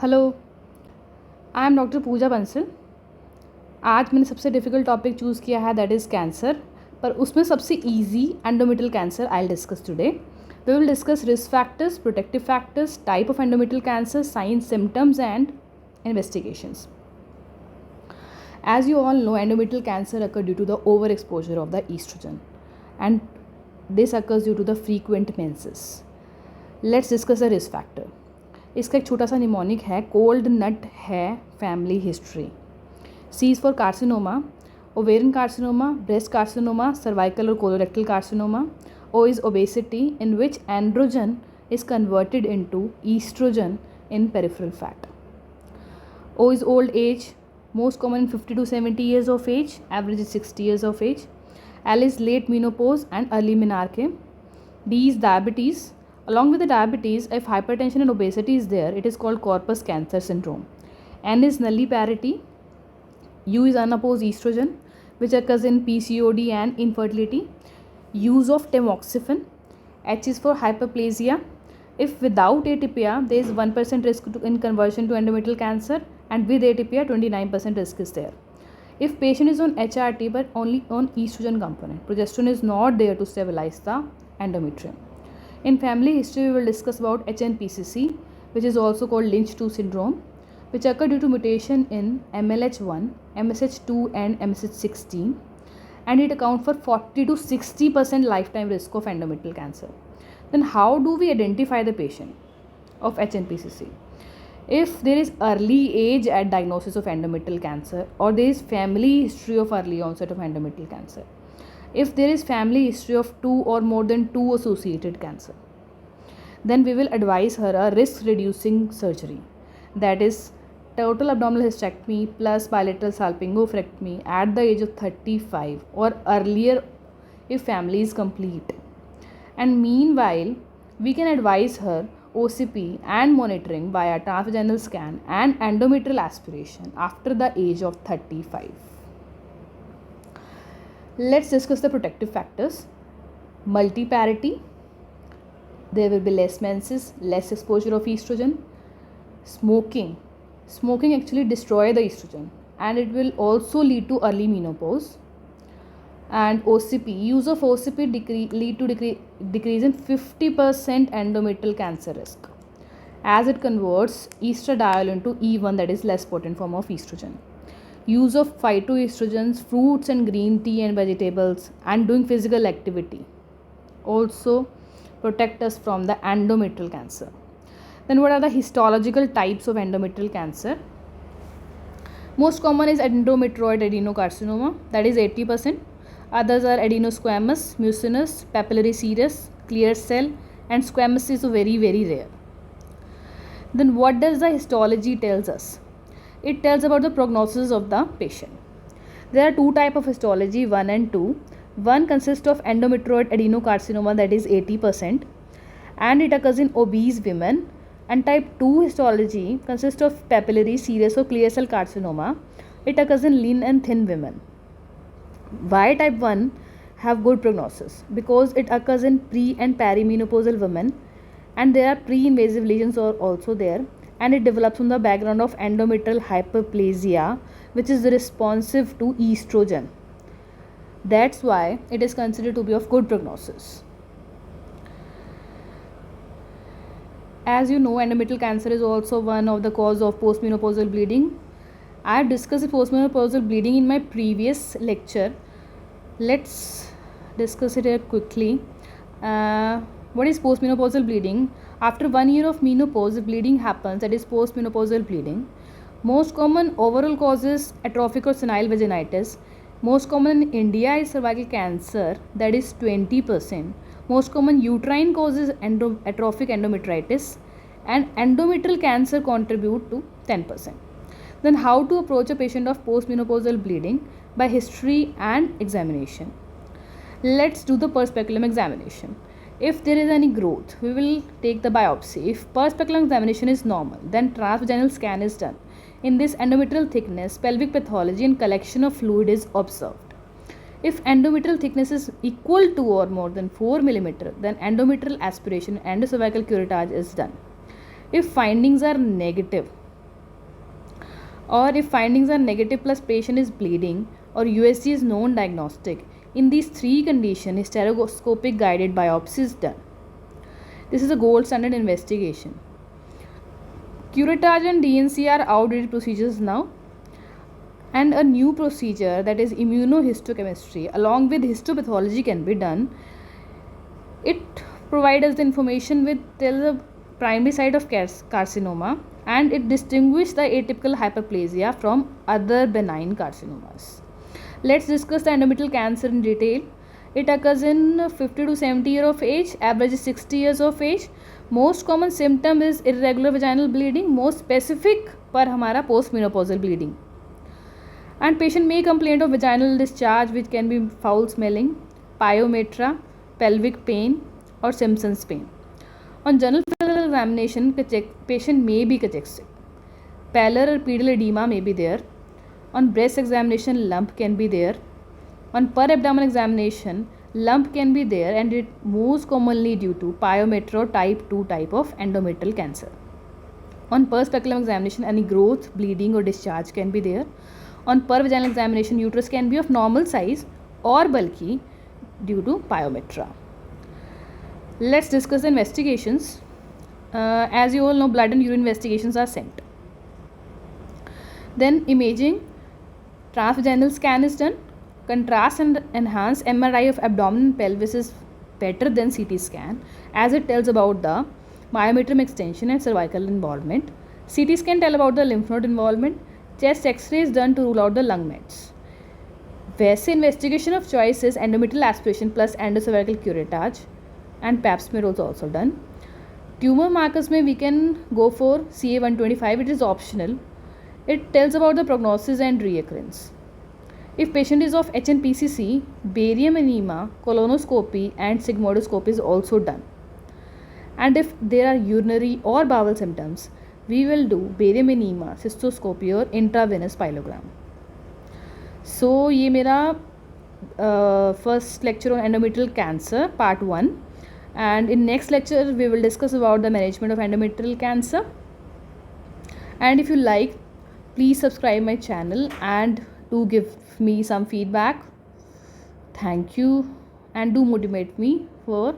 Hello, I am doctor पूजा बंसल। आज मैंने सबसे डिफ़िकल्ट टॉपिक चूज़ किया है, दैट इज़ कैंसर। पर उसमें सबसे easy endometrial cancer I will discuss today. We will discuss risk factors, protective factors, type of endometrial cancer, signs, symptoms and investigations. As you all know, endometrial cancer occurs due to the overexposure of the estrogen, and this occurs due to the frequent menses. Let's discuss the risk factor. इसका एक छोटा सा mnemonic है, कोल्ड नट है family history. C is for carcinoma, ovarian carcinoma, breast carcinoma, cervical और colorectal carcinoma. O is obesity in which androgen is converted into oestrogen in peripheral fat. O is old age, most common in 50 to 70 years of age, average is 60 years of age. L is late menopause and early menarche. D is diabetes. Along with the diabetes, if hypertension and obesity is there, it is called corpus cancer syndrome. N is nulliparity. U is unopposed estrogen, which occurs in PCOD and infertility. Use of tamoxifen. H is for hyperplasia. If without atypia, there is 1% risk in conversion to endometrial cancer, and with atypia, 29% risk is there. If patient is on HRT but only on estrogen component, progesterone is not there to stabilize the endometrium. In family history, we will discuss about HNPCC, which is also called Lynch 2 syndrome, which occur due to mutation in MLH1, MSH2 and MSH16, and it accounts for 40 to 60% lifetime risk of endometrial cancer. Then how do we identify the patient of HNPCC? If there is early age at diagnosis of endometrial cancer, or there is family history of early onset of endometrial cancer, if there is family history of 2 or more than 2 associated cancer, then we will advise her a risk reducing surgery, that is total abdominal hysterectomy plus bilateral salpingoophorectomy at the age of 35 or earlier if family is complete. And meanwhile, we can advise her OCP and monitoring via transvaginal scan and endometrial aspiration after the age of 35. Let's discuss the protective factors. Multiparity, there will be less menses, less exposure of estrogen. Smoking actually destroys the estrogen and it will also lead to early menopause. And OCP, use of OCP lead to decrease in 50% endometrial cancer risk, as it converts estradiol into E1, that is less potent form of estrogen. Use of phytoestrogens, fruits and green tea and vegetables, and doing physical activity also protect us from the endometrial cancer. Then what are the histological types of endometrial cancer? Most common is endometrioid adenocarcinoma, that is 80%. Others are adenosquamous, mucinous, papillary serous, clear cell, and squamous is very, very rare. Then what does the histology tells us? It tells about the prognosis of the patient. There are two types of histology, 1 and 2. One consists of endometrioid adenocarcinoma, that is 80%, and it occurs in obese women. And type 2 histology consists of papillary serous or clear cell carcinoma. It occurs in lean and thin women. Why type 1 have good prognosis? Because it occurs in pre and perimenopausal women, and there are pre-invasive lesions are also there, and it develops on the background of endometrial hyperplasia, which is responsive to estrogen. That's why it is considered to be of good prognosis. As you know, endometrial cancer is also one of the cause of postmenopausal bleeding. I have discussed postmenopausal bleeding in my previous lecture. Let's discuss it here quickly. What is postmenopausal bleeding? After 1 year of menopause, bleeding happens, that is postmenopausal bleeding. Most common overall causes atrophic or senile vaginitis. Most common in India is cervical cancer, that is 20%. Most common uterine causes atrophic endometritis, and endometrial cancer contribute to 10%. Then how to approach a patient of postmenopausal bleeding? By history and examination. Let's do the pars speculum examination. If there is any growth, we will take the biopsy. If pars speculum examination is normal, then transvaginal scan is done. In this, endometrial thickness, pelvic pathology and collection of fluid is observed. If endometrial thickness is equal to or more than 4 mm, then endometrial aspiration and endocervical curettage is done. If findings are negative, or if findings are negative plus patient is bleeding or USG is known diagnostic. In these three conditions, hysteroscopic guided biopsy is done. This is a gold standard investigation. Curettage and DNC are outdated procedures now, and a new procedure, that is immunohistochemistry along with histopathology, can be done. It provides us the information with till the primary site of carcinoma, and it distinguishes the atypical hyperplasia from other benign carcinomas. Let's discuss the endometrial cancer in detail. It occurs in 50 to 70 years of age, average is 60 years of age. Most common symptom is irregular vaginal bleeding, most specific पर हमारा postmenopausal bleeding. And patient may complain of vaginal discharge which can be foul smelling, pyometra, pelvic pain or Simpson's pain. On general physical examination, patient may be cachextic. Pallor or pedal edema may be there. On breast examination, lump can be there. On per abdomen examination, lump can be there, and it most commonly due to pyometra type 2 type of endometrial cancer. On per speculum examination, any growth, bleeding or discharge can be there. On per vaginal examination, uterus can be of normal size or bulky due to pyometra. Let's discuss the investigations. As you all know, blood and urine investigations are sent. Then imaging, transvaginal scan is done. Contrast and enhanced MRI of abdomen and pelvis is better than CT scan, as it tells about the myometrium extension and cervical involvement. CT scan tell about the lymph node involvement. Chest X-ray is done to rule out the lung mets. वैसे investigation of choice is endometrial aspiration plus endocervical curettage, and pap smear was also done. Tumor markers में we can go for CA-125. It is optional. It tells about the prognosis and reoccurrence. If patient is of HNPCC, barium enema, colonoscopy and sigmoidoscopy is also done. And if there are urinary or bowel symptoms, we will do barium enema, cystoscopy or intravenous pyelogram. So ये मेरा first lecture on endometrial cancer part 1, and in next lecture we will discuss about the management of endometrial cancer. And if you like, please subscribe my channel and do give me some feedback. Thank you, and do motivate me for